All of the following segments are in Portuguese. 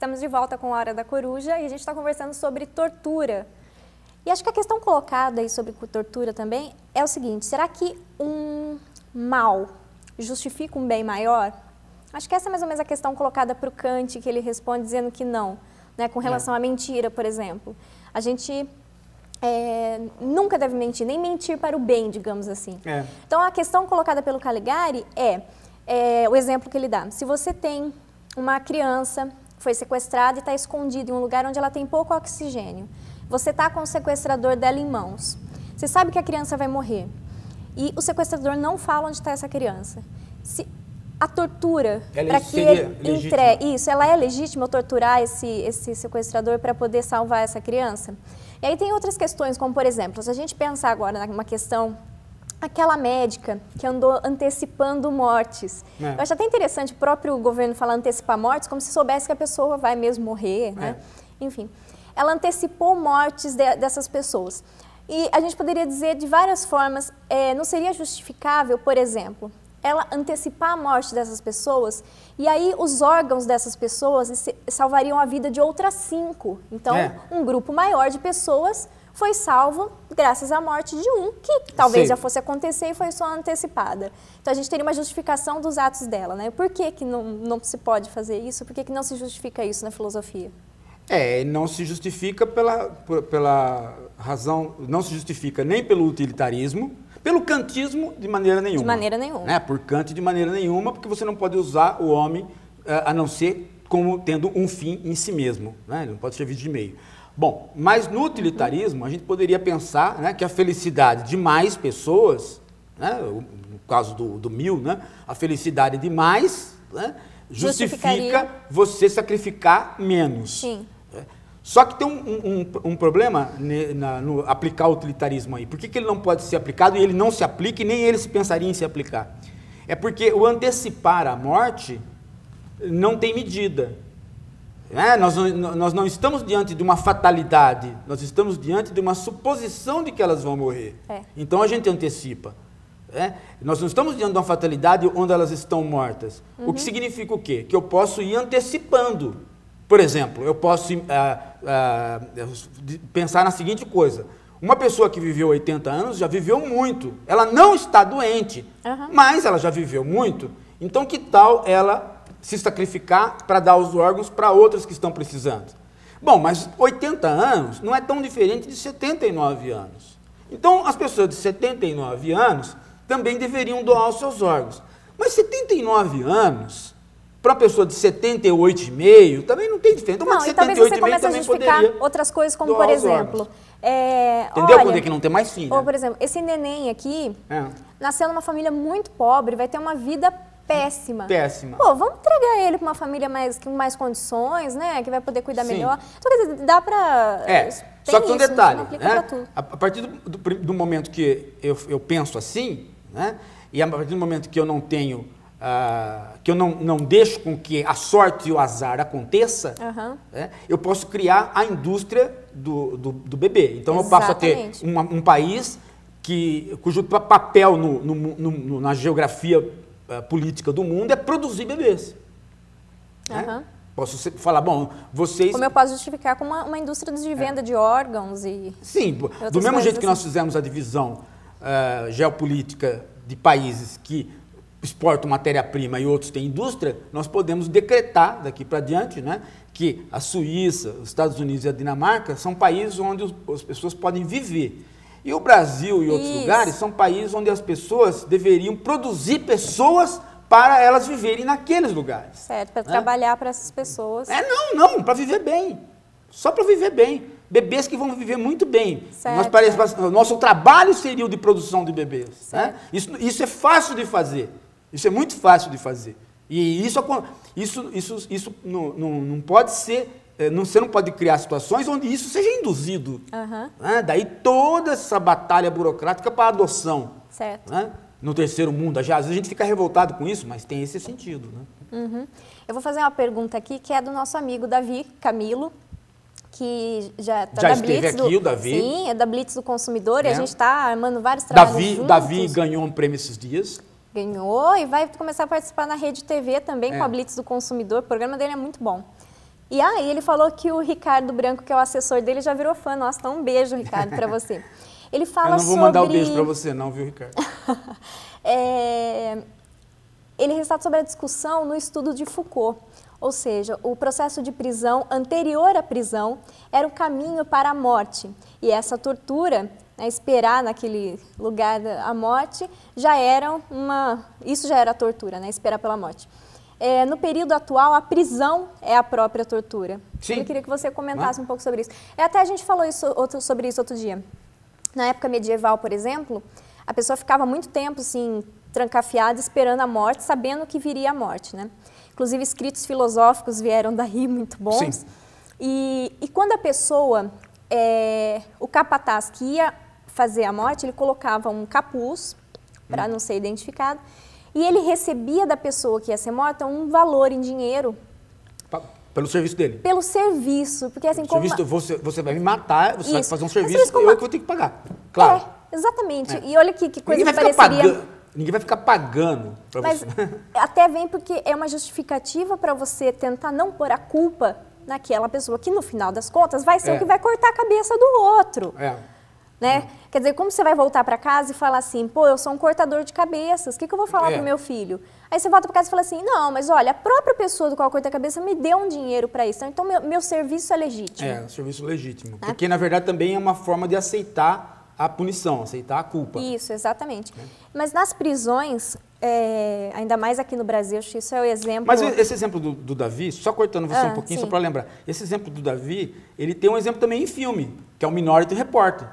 Estamos de volta com a Hora da Coruja e a gente está conversando sobre tortura. E acho que a questão colocada aí sobre tortura também é o seguinte, será que um mal justifica um bem maior? Acho que essa é mais ou menos a questão colocada para o Kant, que ele responde dizendo que não, né? Com relação à mentira, por exemplo. A gente nunca deve mentir, nem mentir para o bem, digamos assim. Então, a questão colocada pelo Caligari é o exemplo que ele dá. Se você tem uma criança, foi sequestrada e está escondida em um lugar onde ela tem pouco oxigênio, você está com o sequestrador dela em mãos, você sabe que a criança vai morrer e o sequestrador não fala onde está essa criança. A tortura, para que ele entregue... Isso, ela é legítima, torturar esse sequestrador para poder salvar essa criança? E aí tem outras questões, como por exemplo, se a gente pensar agora numa questão, aquela médica que andou antecipando mortes. Eu acho até interessante o próprio governo falar antecipar mortes, como se soubesse que a pessoa vai mesmo morrer, né? Enfim, ela antecipou mortes dessas pessoas. E a gente poderia dizer de várias formas, não seria justificável, por exemplo, ela antecipar a morte dessas pessoas e aí os órgãos dessas pessoas salvariam a vida de outras 5. Então, um grupo maior de pessoas foi salvo graças à morte de um, que talvez já fosse acontecer e foi só antecipada. Então, a gente teria uma justificação dos atos dela, né? Por que não se pode fazer isso? Por que não se justifica isso na filosofia? Não se justifica pela razão, não se justifica nem pelo utilitarismo, pelo kantismo, de maneira nenhuma. De maneira nenhuma. Por Kant, de maneira nenhuma, porque você não pode usar o homem a não ser como tendo um fim em si mesmo, né? Ele não pode servir de meio. Bom, mas no utilitarismo, a gente poderia pensar, né, que a felicidade de mais pessoas, né, no caso do 1000, né, a felicidade de mais, né, justifica você sacrificar menos. Sim. Só que tem um problema no aplicar o utilitarismo aí. Por que ele não pode ser aplicado e ele não se aplica e nem ele se pensaria em se aplicar? É porque o antecipar a morte não tem medida. Nós não estamos diante de uma fatalidade, nós estamos diante de uma suposição de que elas vão morrer. Então a gente antecipa. Nós não estamos diante de uma fatalidade onde elas estão mortas. O que significa o quê? Que eu posso ir antecipando. Por exemplo, eu posso pensar na seguinte coisa. Uma pessoa que viveu 80 anos já viveu muito. Ela não está doente, mas ela já viveu muito. Então, que tal ela se sacrificar para dar os órgãos para outras que estão precisando? Bom, mas 80 anos não é tão diferente de 79 anos. Então, as pessoas de 79 anos também deveriam doar os seus órgãos. Mas 79 anos... para uma pessoa de 78,5, também não tem diferença. Não, e talvez você comece a justificar outras coisas, como por exemplo... Entendeu quando é que não tem mais filho? Ou, por exemplo, esse neném aqui nasceu numa família muito pobre, vai ter uma vida péssima. Péssima. Pô, vamos entregar ele para uma família com mais condições, né? Que vai poder cuidar melhor. Então, quer dizer, dá para... Só que tem um detalhe, tudo. A partir do momento que eu penso assim, né? E a partir do momento que eu não tenho... que eu não deixo com que a sorte e o azar aconteça, eu posso criar a indústria do bebê. Então, eu passo a ter um país cujo papel na geografia política do mundo é produzir bebês. Posso falar, bom, vocês... Como eu posso justificar com uma indústria de venda de órgãos e... Sim, do mesmo jeito que nós fizemos a divisão geopolítica de países que exportam matéria-prima e outros têm indústria, nós podemos decretar daqui para diante, né, que a Suíça, os Estados Unidos e a Dinamarca são países onde as pessoas podem viver. E o Brasil e outros lugares são países onde as pessoas deveriam produzir pessoas para elas viverem naqueles lugares. Certo, para trabalhar para essas pessoas. Não, para viver bem. Só para viver bem. Bebês que vão viver muito bem. Nosso trabalho seria o de produção de bebês. Né? Isso é fácil de fazer. Isso é muito fácil de fazer. E isso não pode ser... Você não pode criar situações onde isso seja induzido. Né? Daí toda essa batalha burocrática para a adoção. Certo. Né? No terceiro mundo. Às vezes a gente fica revoltado com isso, mas tem esse sentido. Né? Eu vou fazer uma pergunta aqui que é do nosso amigo Davi Camilo, que já está da Blitz. Esteve aqui, o Davi. Sim, é da Blitz do Consumidor e a gente está armando vários trabalhos juntos. Davi ganhou um prêmio esses dias. Ganhou e vai começar a participar na Rede TV também com a Blitz do Consumidor. O programa dele é muito bom. E aí ele falou que o Ricardo Branco, que é o assessor dele, já virou fã. Nossa, então um beijo, Ricardo, para você. Ele fala Eu não vou mandar o beijo para você não, viu, Ricardo? Ele ressalta sobre a discussão no estudo de Foucault. Ou seja, o processo de prisão anterior à prisão era o caminho para a morte. E essa tortura, né, esperar naquele lugar a morte, isso já era tortura, né, esperar pela morte. No período atual, a prisão é a própria tortura. Sim. Eu queria que você comentasse um pouco sobre isso. Até a gente falou sobre isso outro dia. Na época medieval, por exemplo, a pessoa ficava muito tempo assim, trancafiada, esperando a morte, sabendo que viria a morte, né? Inclusive, escritos filosóficos vieram daí, muito bons. Sim. E quando a pessoa, o capataz que ia fazer a morte, ele colocava um capuz, para não ser identificado, e ele recebia da pessoa que ia ser morta um valor em dinheiro. Pelo serviço dele? Pelo serviço, porque assim como... Você vai me matar, você vai fazer um serviço, eu que vou ter que pagar, claro. Exatamente, e olha que coisa que pareceria... Ninguém vai ficar pagando para você. Até vem porque é uma justificativa para você tentar não pôr a culpa naquela pessoa que, no final das contas, vai ser o que vai cortar a cabeça do outro. Né? Quer dizer, como você vai voltar para casa e falar assim, pô, eu sou um cortador de cabeças, o que eu vou falar pro meu filho? Aí você volta para casa e fala assim, não, mas olha, a própria pessoa do qual eu cortei a cabeça me deu um dinheiro para isso, então meu serviço é legítimo. Um serviço legítimo. Porque, na verdade, também é uma forma de aceitar a punição, aceitar a culpa. Isso, exatamente. Mas nas prisões, ainda mais aqui no Brasil, acho que isso é o exemplo... Mas esse exemplo do Davi, só cortando você um pouquinho, só para lembrar, esse exemplo do Davi, ele tem um exemplo também em filme, que é o Minority Report.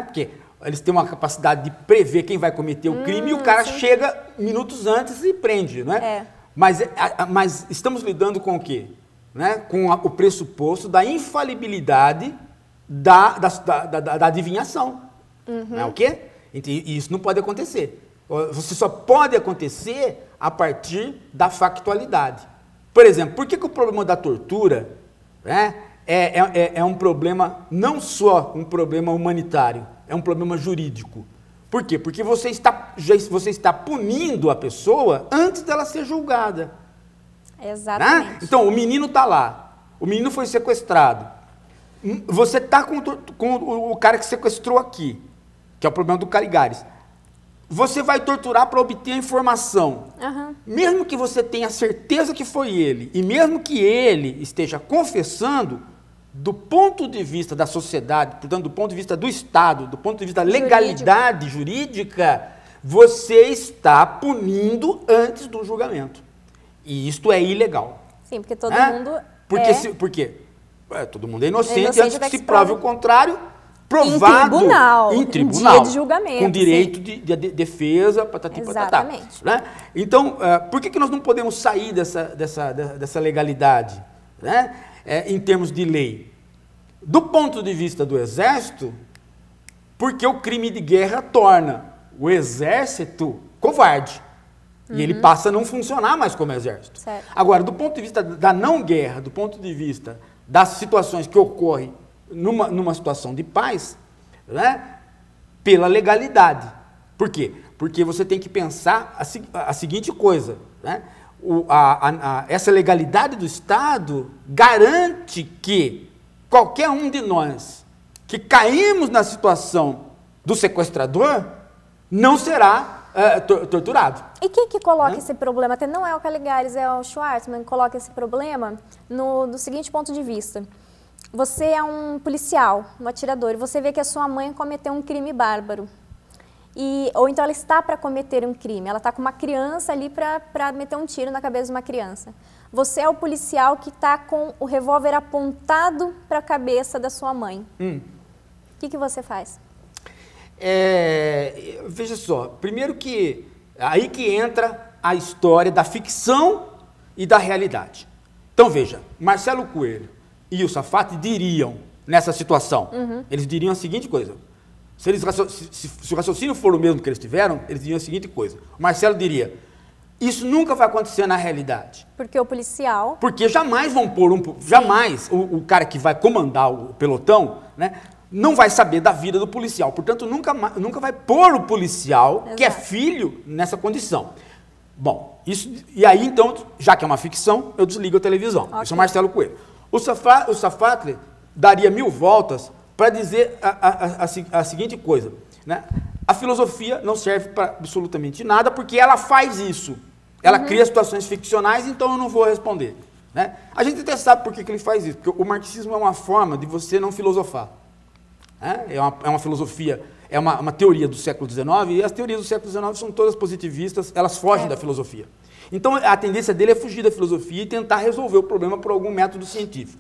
Porque eles têm uma capacidade de prever quem vai cometer o crime e o cara chega minutos antes e prende, não é? Mas estamos lidando com o quê? Né? Com o pressuposto da infalibilidade da adivinhação. Não é o quê? E isso não pode acontecer. Você só pode acontecer a partir da factualidade. Por exemplo, por que o problema da tortura é um problema, não só um problema humanitário, é um problema jurídico? Por quê? Porque você está punindo a pessoa antes dela ser julgada. Exatamente. Então, o menino está lá, o menino foi sequestrado. Você está com o cara que sequestrou aqui, que é o problema do Caligares. Você vai torturar para obter a informação. Mesmo que você tenha certeza que foi ele, e mesmo que ele esteja confessando, do ponto de vista da sociedade, portanto, do ponto de vista do Estado, do ponto de vista da legalidade jurídica, você está punindo antes do julgamento. E isto é ilegal. Sim, porque todo mundo Por quê? Todo mundo é inocente antes que se prove o contrário, provado em tribunal, dia de julgamento, com direito de defesa, patati patatá. Né? Então, por que nós não podemos sair dessa legalidade, né? Em termos de lei? Do ponto de vista do Exército, porque o crime de guerra torna o Exército covarde. E ele passa a não funcionar mais como Exército. Certo. Agora, do ponto de vista da não guerra, do ponto de vista das situações que ocorrem numa situação de paz, né, pela legalidade. Por quê? Porque você tem que pensar a seguinte coisa, né? Essa legalidade do Estado garante que qualquer um de nós que caímos na situação do sequestrador não será torturado. E quem que coloca esse problema? Até não é o Caligares, é o Schwartzman que coloca esse problema do seguinte ponto de vista. Você é um policial, um atirador, e você vê que a sua mãe cometeu um crime bárbaro. Ou então ela está para cometer um crime, ela está com uma criança ali para meter um tiro na cabeça de uma criança. Você é o policial que está com o revólver apontado para a cabeça da sua mãe. O que você faz? Veja só, primeiro que aí que entra a história da ficção e da realidade. Então veja, Marcelo Coelho e o Safatti diriam nessa situação, eles diriam a seguinte coisa, se o raciocínio for o mesmo que eles tiveram, eles diriam a seguinte coisa, o Marcelo diria, isso nunca vai acontecer na realidade. Porque o policial... Porque jamais vão pôr jamais o cara que vai comandar o pelotão, né, não vai saber da vida do policial. Portanto, nunca vai pôr o policial, que é filho, nessa condição. Bom, isso, e aí então, já que é uma ficção, eu desligo a televisão. Okay. Isso é Marcelo Coelho. O Safatli daria 1000 voltas para dizer a seguinte coisa, né? A filosofia não serve para absolutamente nada porque ela faz isso. Ela cria situações ficcionais, então eu não vou responder. Né? A gente até sabe por que ele faz isso, porque o marxismo é uma forma de você não filosofar. Né? É uma filosofia, é uma teoria do século XIX, e as teorias do século XIX são todas positivistas, elas fogem da filosofia. Então a tendência dele é fugir da filosofia e tentar resolver o problema por algum método científico.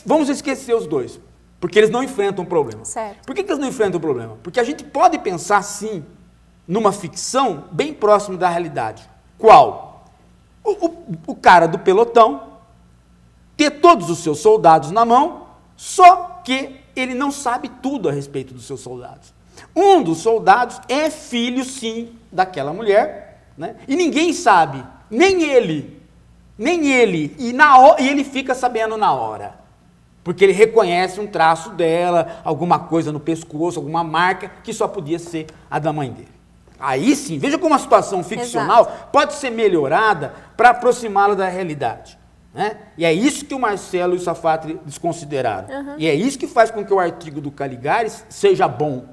Vamos esquecer os dois, porque eles não enfrentam o problema. Certo. Por que eles não enfrentam o problema? Porque a gente pode pensar, sim, numa ficção bem próximo da realidade. Qual? O cara do pelotão ter todos os seus soldados na mão, só que ele não sabe tudo a respeito dos seus soldados. Um dos soldados é filho, sim, daquela mulher, né? E ninguém sabe, nem ele, e ele fica sabendo na hora. Porque ele reconhece um traço dela, alguma coisa no pescoço, alguma marca, que só podia ser a da mãe dele. Aí sim, veja como a situação ficcional pode ser melhorada para aproximá-la da realidade. Né? E é isso que o Marcelo e o Safatli desconsideraram. E é isso que faz com que o artigo do Caligares seja bom.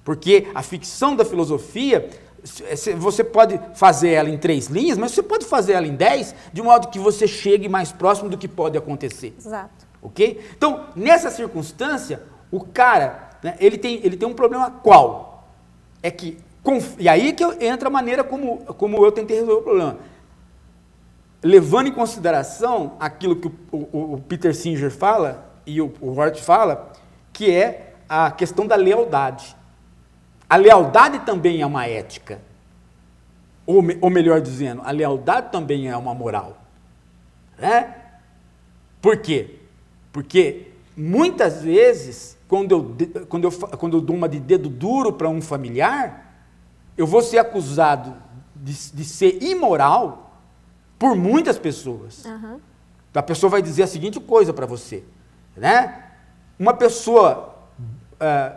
Porque a ficção da filosofia, você pode fazer ela em 3 linhas, mas você pode fazer ela em 10, de modo que você chegue mais próximo do que pode acontecer. Exato. Ok? Então, nessa circunstância, o cara, né, ele tem um problema qual? É que, e aí que entra a maneira como eu tentei resolver o problema. Levando em consideração aquilo que o Peter Singer fala, e o Hort fala, que é a questão da lealdade. A lealdade também é uma ética. Ou melhor dizendo, a lealdade também é uma moral. Né? Por quê? Porque muitas vezes, quando eu dou uma de dedo duro para um familiar, eu vou ser acusado de ser imoral por muitas pessoas. A pessoa vai dizer a seguinte coisa para você, né? Uma pessoa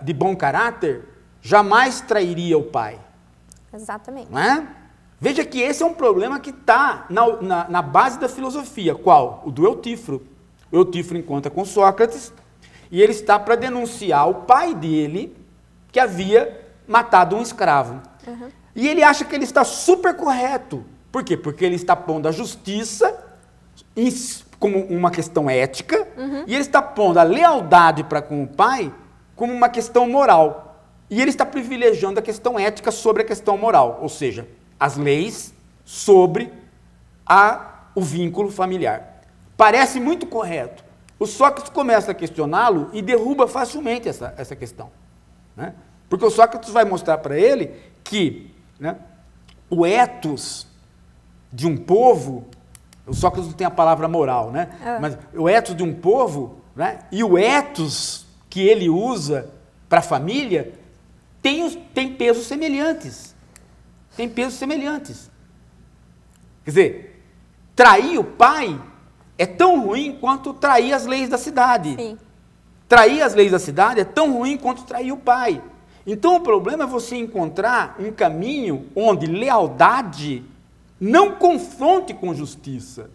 de bom caráter jamais trairia o pai. Exatamente. Não é? Veja que esse é um problema que está na base da filosofia. Qual? O do Eutífro. O Eutífro encontra com Sócrates e ele está para denunciar o pai dele que havia matado um escravo. E ele acha que ele está super correto. Por quê? Porque ele está pondo a justiça como uma questão ética e ele está pondo a lealdade para com o pai como uma questão moral. E ele está privilegiando a questão ética sobre a questão moral, ou seja, as leis sobre o vínculo familiar. Parece muito correto. O Sócrates começa a questioná-lo e derruba facilmente essa questão. Né? Porque o Sócrates vai mostrar para ele que, né, o ethos de um povo, o Sócrates não tem a palavra moral, né? Mas o ethos de um povo, né, e o ethos que ele usa para a família tem pesos semelhantes. Tem pesos semelhantes. Quer dizer, trair o pai é tão ruim quanto trair as leis da cidade. Sim. Trair as leis da cidade é tão ruim quanto trair o pai. Então o problema é você encontrar um caminho onde lealdade não confronte com justiça.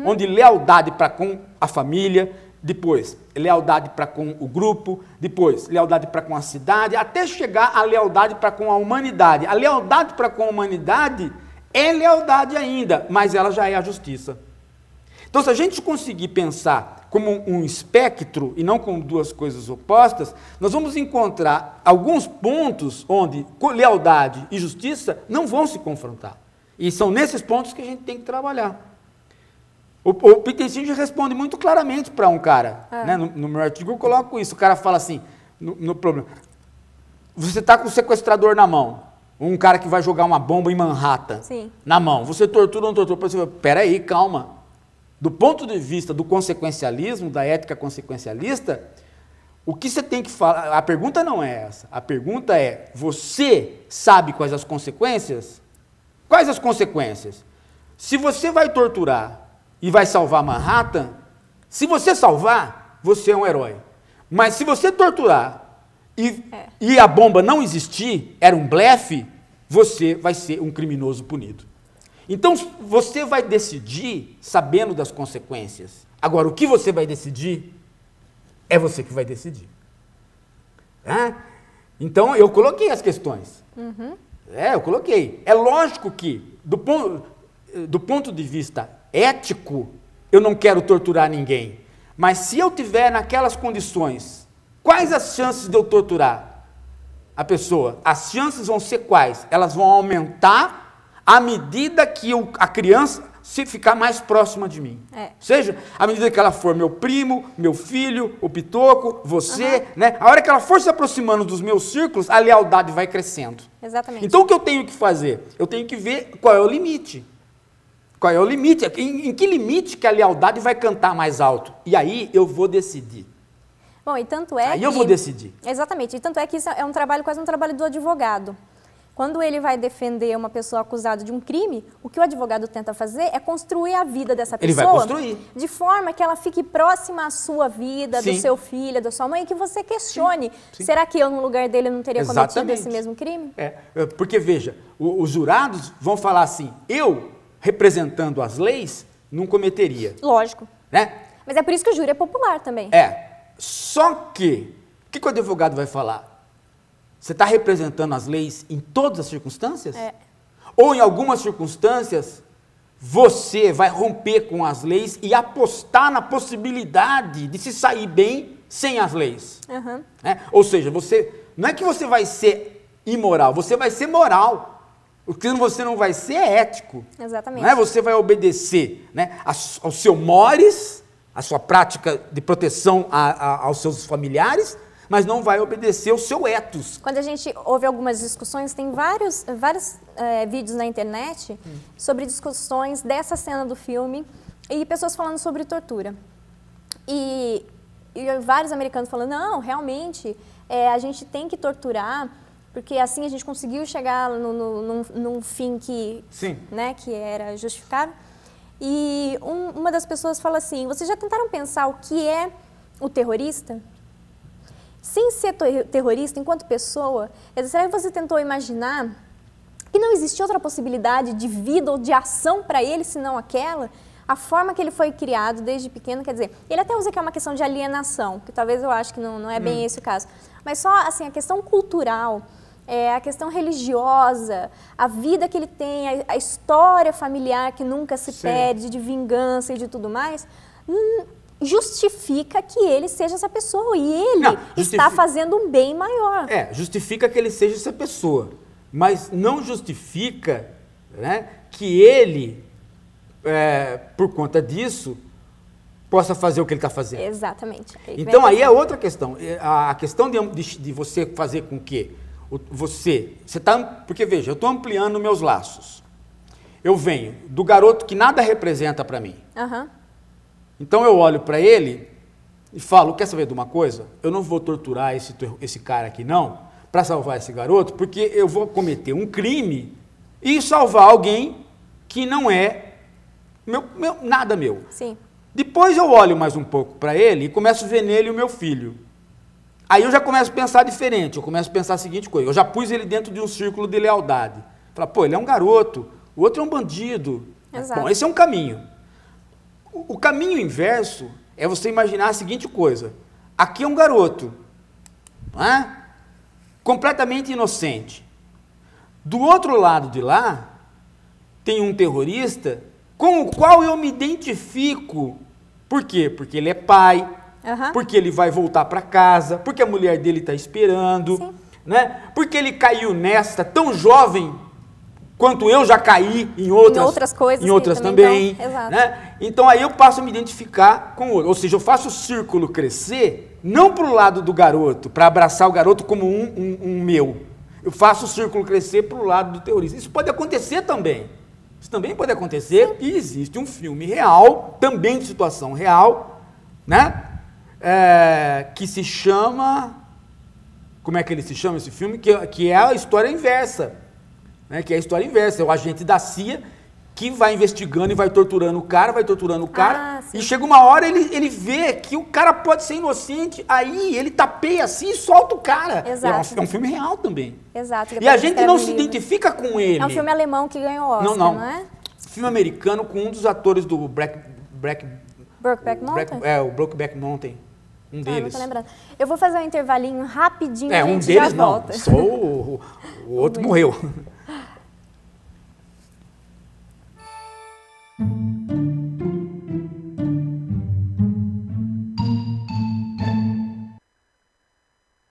Onde lealdade para com a família, depois lealdade para com o grupo, depois lealdade para com a cidade, até chegar à lealdade para com a humanidade. A lealdade para com a humanidade é lealdade ainda, mas ela já é a justiça. Então, se a gente conseguir pensar como um espectro e não como duas coisas opostas, nós vamos encontrar alguns pontos onde lealdade e justiça não vão se confrontar. E são nesses pontos que a gente tem que trabalhar. O Peter Singer responde muito claramente para um cara. Né? No meu artigo eu coloco isso. O cara fala assim, no problema, você está com o sequestrador na mão, um cara que vai jogar uma bomba em Manhattan. Sim. Na mão. Você tortura ou não tortura? Você fala, peraí, calma. Do ponto de vista do consequencialismo, da ética consequencialista, o que você tem que falar... A pergunta não é essa. A pergunta é, você sabe quais as consequências? Quais as consequências? Se você vai torturar e vai salvar Manhattan, se você salvar, você é um herói. Mas se você torturar e a bomba não existir, era um blefe, você vai ser um criminoso punido. Então, você vai decidir sabendo das consequências. Agora, o que você vai decidir, é você que vai decidir. Então, eu coloquei as questões. Eu coloquei. É lógico que, do ponto de vista ético, eu não quero torturar ninguém. Mas se eu tiver naquelas condições, quais as chances de eu torturar a pessoa? As chances vão ser quais? Elas vão aumentar à medida que a criança se ficar mais próxima de mim. Ou seja, à medida que ela for meu primo, meu filho, o Pitoco, você, né? A hora que ela for se aproximando dos meus círculos, a lealdade vai crescendo. Exatamente. Então, o que eu tenho que fazer? Eu tenho que ver qual é o limite. Qual é o limite? Em que limite que a lealdade vai cantar mais alto? E aí eu vou decidir. Bom, e tanto é eu vou decidir. Exatamente. E tanto é que isso é um trabalho, quase um trabalho do advogado. Quando ele vai defender uma pessoa acusada de um crime, o que o advogado tenta fazer é construir a vida dessa pessoa. Ele vai construir. De forma que ela fique próxima à sua vida, do seu filho, da sua mãe, e que você questione. Sim. Será que eu, no lugar dele, não teria cometido esse mesmo crime? Porque, veja, os jurados vão falar assim, eu, representando as leis, não cometeria. Lógico. Né? Mas é por isso que o júri é popular também. Só que, o que o advogado vai falar? Você está representando as leis em todas as circunstâncias? Ou em algumas circunstâncias, você vai romper com as leis e apostar na possibilidade de se sair bem sem as leis? Ou seja, não é que você vai ser imoral, você vai ser moral. O que você não vai ser é ético. Exatamente. Você vai obedecer, né, ao seu mores, à sua prática de proteção aos seus familiares, mas não vai obedecer ao seu ethos. Quando a gente ouve algumas discussões, tem vários vídeos na internet sobre discussões dessa cena do filme e pessoas falando sobre tortura. E vários americanos falando, não, realmente, a gente tem que torturar, porque assim a gente conseguiu chegar num fim que, né, que era justificável. E uma das pessoas fala assim, vocês já tentaram pensar o que é o terrorista? Sem ser terrorista, enquanto pessoa, será que você tentou imaginar que não existia outra possibilidade de vida ou de ação para ele, senão aquela? A forma que ele foi criado desde pequeno, quer dizer, ele até usa que é uma questão de alienação, que talvez eu acho que não é bem esse o caso. Mas só assim, a questão cultural, a questão religiosa, a vida que ele tem, a história familiar que nunca se perde, de vingança e de tudo mais, justifica que ele seja essa pessoa e ele está fazendo um bem maior. Justifica que ele seja essa pessoa, mas não justifica, né, que ele, por conta disso, possa fazer o que ele está fazendo. Exatamente. Então aí é outra questão. A questão de você fazer com que você está... Porque veja, eu estou ampliando meus laços. Eu venho do garoto que nada representa para mim. Então eu olho para ele e falo, quer saber de uma coisa? Eu não vou torturar esse cara aqui não, para salvar esse garoto, porque eu vou cometer um crime e salvar alguém que não é nada meu. Sim. Depois eu olho mais um pouco para ele e começo a ver nele o meu filho. Aí eu já começo a pensar diferente, eu começo a pensar a seguinte coisa, eu já pus ele dentro de um círculo de lealdade. Fala, pô, ele é um garoto, o outro é um bandido. Exato. Bom, esse é um caminho. O caminho inverso é você imaginar a seguinte coisa, aqui é um garoto, completamente inocente. Do outro lado de lá, tem um terrorista com o qual eu me identifico. Por quê? Porque ele é pai, porque ele vai voltar para casa, porque a mulher dele está esperando, né? Porque ele caiu nesta tão jovem quanto eu já caí em outras coisas, em outras também. Né? Então aí eu passo a me identificar com o outro. Ou seja, eu faço o círculo crescer, não para o lado do garoto, para abraçar o garoto como um meu. Eu faço o círculo crescer para o lado do terrorista. Isso pode acontecer também. Isso também pode acontecer. E existe um filme real, também de situação real, né? Que se chama... Como é que ele se chama esse filme? Que é a história inversa. Que é a história inversa, é o agente da CIA que vai investigando e vai torturando o cara, sim. e chega uma hora ele vê que o cara pode ser inocente, aí ele tapeia assim e solta o cara. Exato. É um filme real também. Exato. E a gente não se identifica com ele. É um filme alemão que ganhou Oscar, não é? Filme americano com um dos atores do Brokeback Mountain? o Brokeback Mountain. Um deles. Não tô lembrando. Eu vou fazer um intervalinho rapidinho, um gente deles já não. volta. Só o outro morreu.